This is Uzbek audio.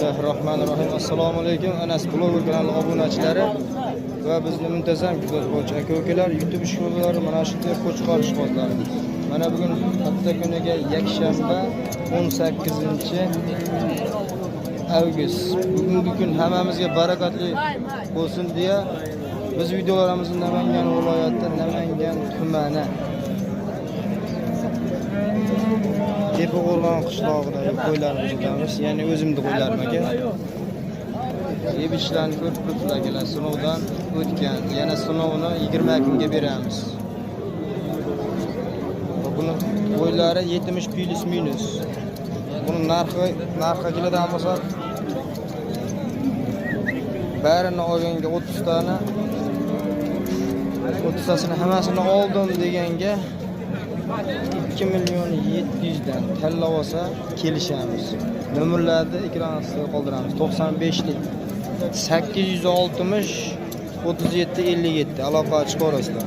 Bismillahirrahmanirrahim. Assalomu alaykum. Anas Blogger kanali obunachilari va bizning muntazam kuzatuvchi aka-ukalar, YouTube ishqibozlari, mana shunday qo'chqor ishqibozlari. Mana bugun hafta kuniga yakshanba 18-avgust. Bugungi kun hammamizga barakatli bo'lsin deya biz videolarimizni Namangan viloyati Namangan tumani Tepag'o'rg'on qishlog'idagi qo'ylarni tutamiz. Ya'ni o'zimning qo'ylarim aka. Yeb-ichlarni ko'rib turibsizlar, sinovdan o'tgan. Yana sinovini 20 kunga beramiz. Buni qo'ylari 70 plus minus. Buni narxi keladigan bo'lsa barini olganga 30 tani 30 tasini hammasini oldim deganga 2.700.000 dan tanlab olsa kelishamiz. Nomerlarni ekran ostida qoldiramiz. 95lik 860 37 57 aloqa chiqarasizlar.